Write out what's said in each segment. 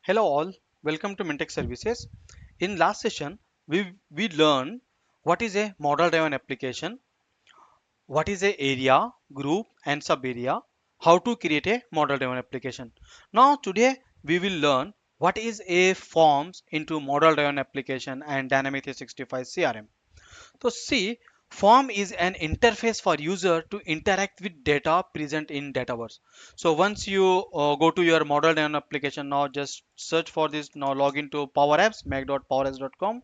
Hello all, welcome to Mintech Services. In last session, we learned what is a model driven application, what is a area, group and sub area, how to create a model driven application. Now today we will learn what is a forms into model driven application and Dynamics 365 CRM. So see, form is an interface for user to interact with data present in Dataverse. So once you go to your model driven application, now just search for this. Now log into Power Apps, mac.powerapps.com.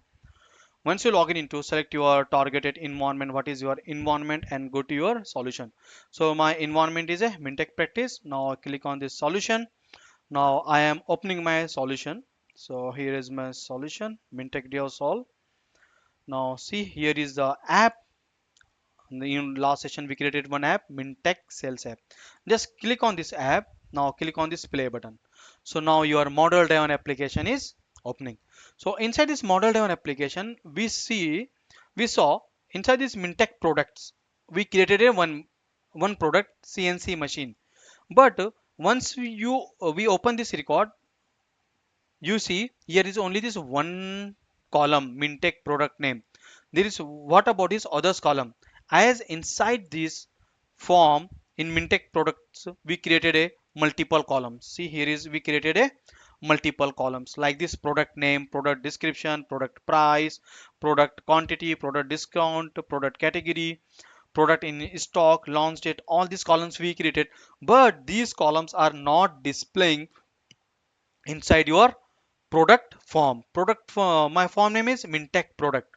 Once you log in into, select your targeted environment. What is your environment and go to your solution. So my environment is a Mintech practice. Now click on this solution. Now I am opening my solution. So here is my solution, Mintech Dev Solve. Now see, here is the app. In last session we created one app, Mintech Sales app. Just click on this app. Now click on this play button. So now your model driven application is opening. So inside this model driven application we saw inside this Mintech products we created a one product CNC machine. But once we open this record, you see here is only this one column, Mintech product name. There is, what about this others column? As inside this form in Mintech products we created a multiple columns. See, here is we created a multiple columns like this: product name, product description, product price, product quantity, product discount, product category, product in stock, launch date. All these columns we created, but these columns are not displaying inside your product form. Product form, my form name is Mintech product.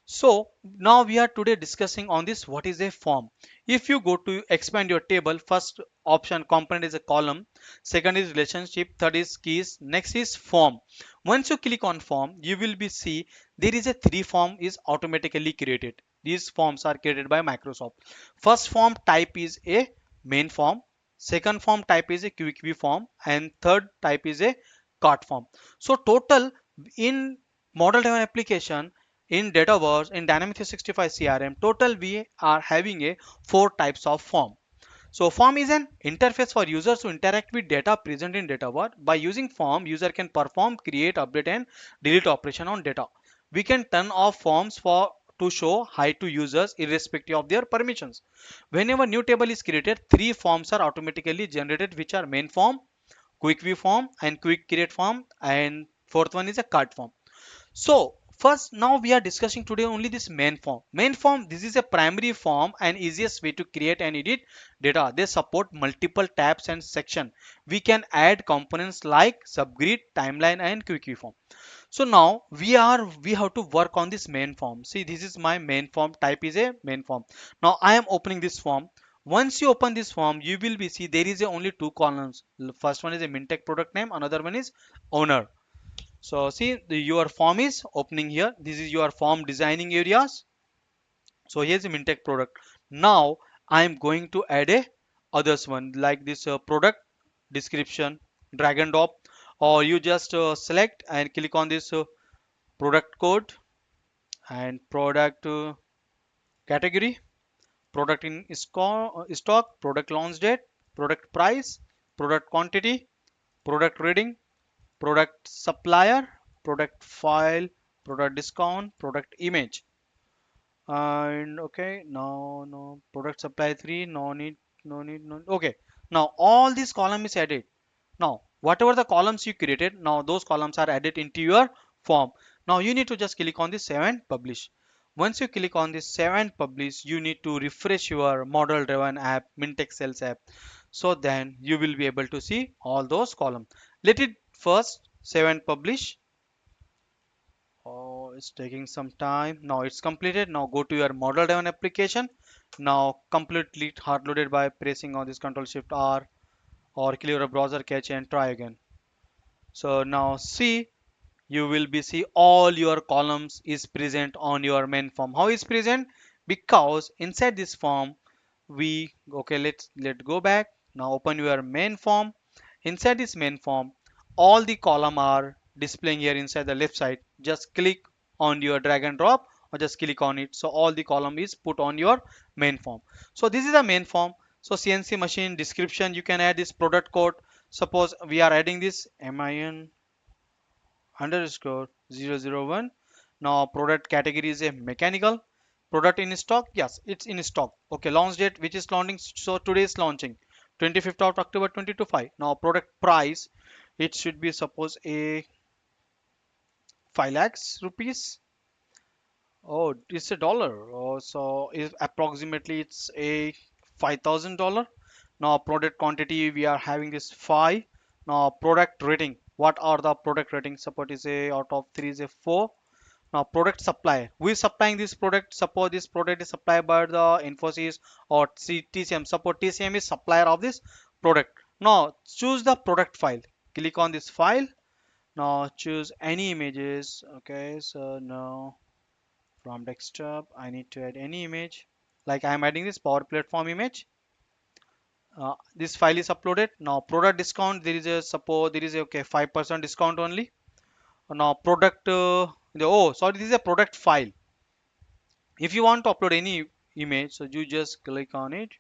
So now we are today discussing on this, what is a form. If you go to expand your table, first option component is a column, second is relationship, third is keys, next is form. Once you click on form, you will be see there is a three form is automatically created. These forms are created by Microsoft. First form type is a main form, second form type is a quick view form, and third type is a cart form. So total in model driven application, in Dataverse, in Dynamics 365 CRM, total we are having a four types of form. So form is an interface for users to interact with data present in Dataverse. By using form, user can perform, create, update and delete operation on data. We can turn off forms for to show hide to users irrespective of their permissions. Whenever new table is created, three forms are automatically generated, which are main form, quick view form and quick create form, and fourth one is a cart form. So first, now we are discussing today only this main form. Main form, this is a primary form and easiest way to create and edit data. They support multiple tabs and section. We can add components like subgrid, timeline and quick view form. So now we have to work on this main form. See, this is my main form, type is a main form. Now I am opening this form. Once you open this form, you will be see there is a only two columns. First one is a Mintech product name, another one is owner. So see, your form is opening here. This is your form designing areas. So here's the Mintech product. Now I am going to add a others one like this product description, drag and drop, or you just select and click on this product code and product category, product in stock, product launch date, product price, product quantity, product rating, product supplier, product file, product discount, product image. And okay, no product supply 3, no need, okay. Now all these column is added. Now whatever the columns you created, now those columns are added into your form. Now you need to just click on this save and publish. Once you click on this save and publish, you need to refresh your model driven app, Mintech Sales app. So then you will be able to see all those columns. Let it first save and publish. Oh, it's taking some time. Now it's completed. Now go to your model driven application. Now completely hard loaded by pressing on this Control Shift R, or clear a browser cache and try again. So now see, you will be see all your columns is present on your main form. How is present? Because inside this form we, okay, let go back. Now open your main form. Inside this main form, all the column are displaying here inside the left side. Just click on your drag and drop or just click on it. So all the column is put on your main form. So this is the main form. So CNC machine description, you can add this product code. Suppose we are adding this MIN. underscore 001. Now product category is a mechanical. Product in stock, yes, it's in stock. Okay, launch date which is launching, so today is launching 25th of October 2025. Now product price, it should be suppose a 5 lakhs rupees. Oh, it's a dollar. Oh, so is approximately it's a $5,000. Now product quantity we are having this 5. Now product rating. What are the product ratings? Suppose is a out of 3 is a 4. Now product supply. Who is supplying this product? Suppose this product is supplied by the Infosys or TCM. Suppose TCM is supplier of this product. Now choose the product file. Click on this file. Now choose any images. Okay, so now from desktop I need to add any image, like I am adding this power platform image. This file is uploaded. Now product discount, there is a suppose there is a okay 5% discount only. Now product oh sorry, this is a product file. If you want to upload any image, so you just click on it,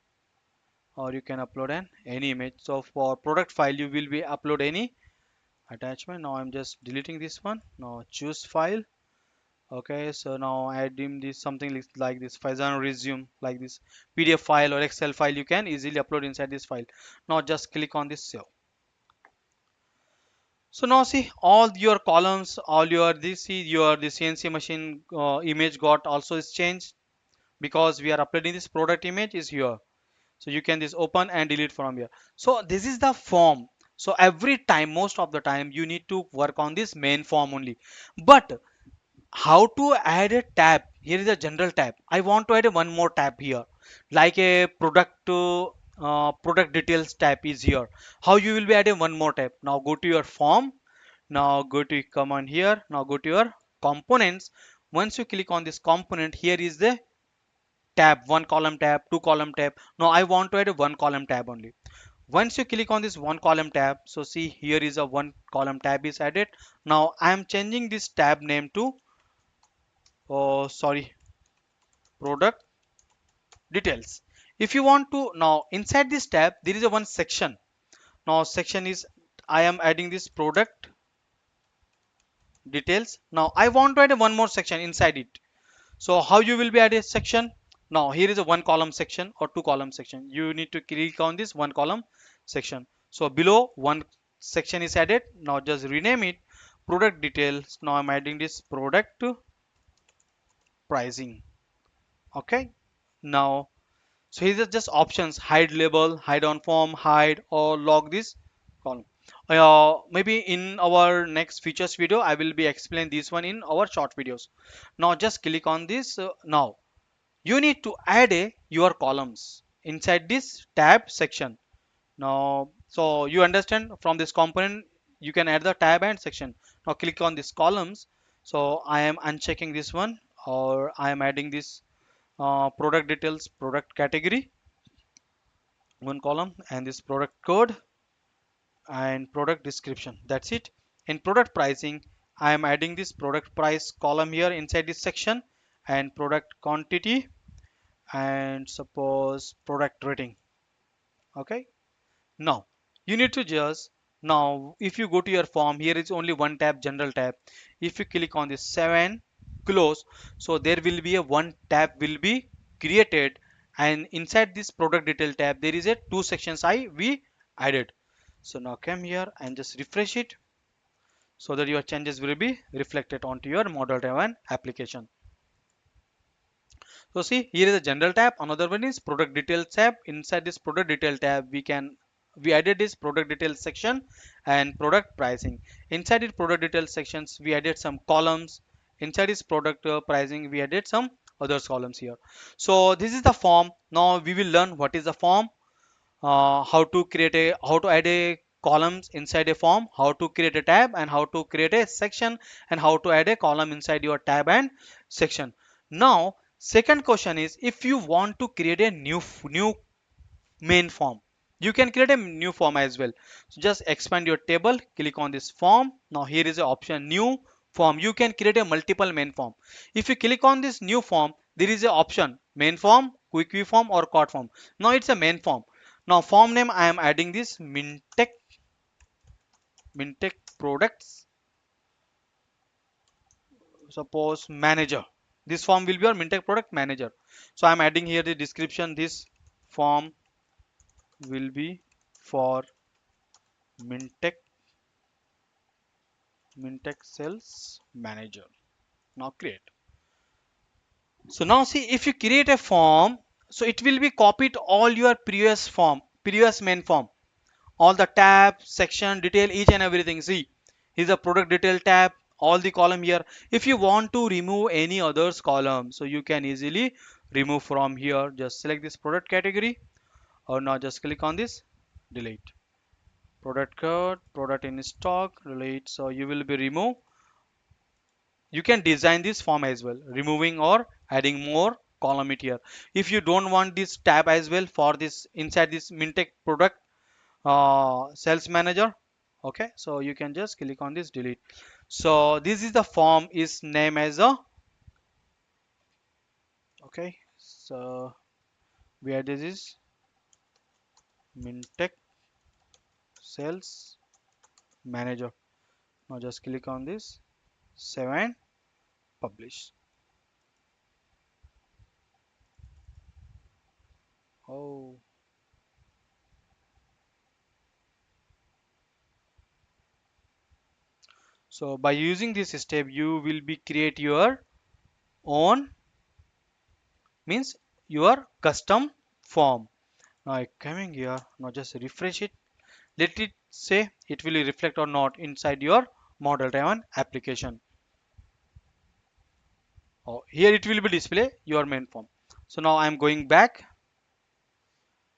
or you can upload any image. So for product file you will be upload any attachment. Now I'm just deleting this one. Now choose file. Okay, so now add in this something like this Faizan resume, like this PDF file or Excel file, you can easily upload inside this file. Now just click on this save. So now see all your columns, all your this see your the CNC machine image got also is changed because we are uploading this product image is here. So you can just open and delete from here. So this is the form. So every time, most of the time, you need to work on this main form only. But how to add a tab? Here is a general tab. I want to add a one more tab here, like a product details tab is here. How you will be adding one more tab? Now go to your form. Now go to command here. Now go to your components. Once you click on this component, here is the tab, one column tab, two column tab. Now I want to add a one column tab only. Once you click on this one column tab, so see here is a one column tab is added. Now I am changing this tab name to oh sorry, product details. If you want to, now inside this tab there is a one section. Now section is, I am adding this product details. Now I want to add a one more section inside it. So how you will be add a section? Now here is a one column section or two column section. You need to click on this one column section. So below one section is added. Now just rename it product details. Now I'm adding this product pricing. Okay, now so here is just options: hide label, hide on form, hide or log this column. Maybe in our next features video I will be explain this one in our short videos. Now just click on this. Now you need to add your columns inside this tab section. Now so you understand, from this component you can add the tab and section. Now click on these columns. So I am unchecking this one, or I am adding this product details, product category, one column, and this product code and product description. That's it. In product pricing, I am adding this product price column here inside this section, and product quantity, and suppose product rating. Okay, now you need to just, now if you go to your form, here is only one tab, general tab. If you click on this 7 close, so there will be a one tab will be created, and inside this product detail tab there is a two sections I we added. So now come here and just refresh it, so that your changes will be reflected onto your model driven application. So see here is a general tab, another one is product details tab. Inside this product detail tab we added this product details section and product pricing. Inside this product details sections we added some columns. Inside this product pricing we added some other columns here. So this is the form. Now we will learn what is the form, how to add a columns inside a form, how to create a tab, and how to create a section, and how to add a column inside your tab and section. Now second question is, if you want to create a new main form, you can create a new form as well. So just expand your table, click on this form. Now here is the option new form. You can create a multiple main form. If you click on this new form, there is a option main form, quick view form, or quad form. Now it's a main form. Now form name I am adding this Mintech products suppose manager. This form will be your Mintech product manager. So I'm adding here the description. This form will be for Mintech sales manager. Now create. So now see, if you create a form, so it will be copied all your previous form, previous main form, all the tab, section, detail, each and everything. See, here's a product detail tab, all the column here. If you want to remove any others column, so you can easily remove from here. Just select this product category, or now just click on this, delete. Product code, product in stock, delete. So you will be remove. You can design this form as well, removing or adding more column it here. If you don't want this tab as well for this inside this Mintech product sales manager, okay, so you can just click on this, delete. So this is the form is name as a, okay, so where this is Mintech sales manager. Now just click on this, save and publish. Oh, so by using this step you will be create your own, means your custom form. Now I coming here, now just refresh it, let it say it will reflect or not inside your model driven application. Oh, here it will be display your main form. So now I am going back,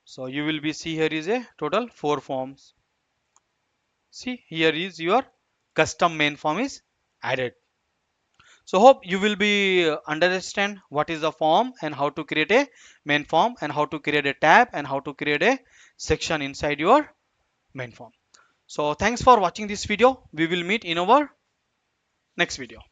so you will be see here is a total 4 forms. See, here is your custom main form is added. So hope you will be understand what is the form and how to create a main form and how to create a tab and how to create a section inside your main form. So thanks for watching this video. We will meet in our next video.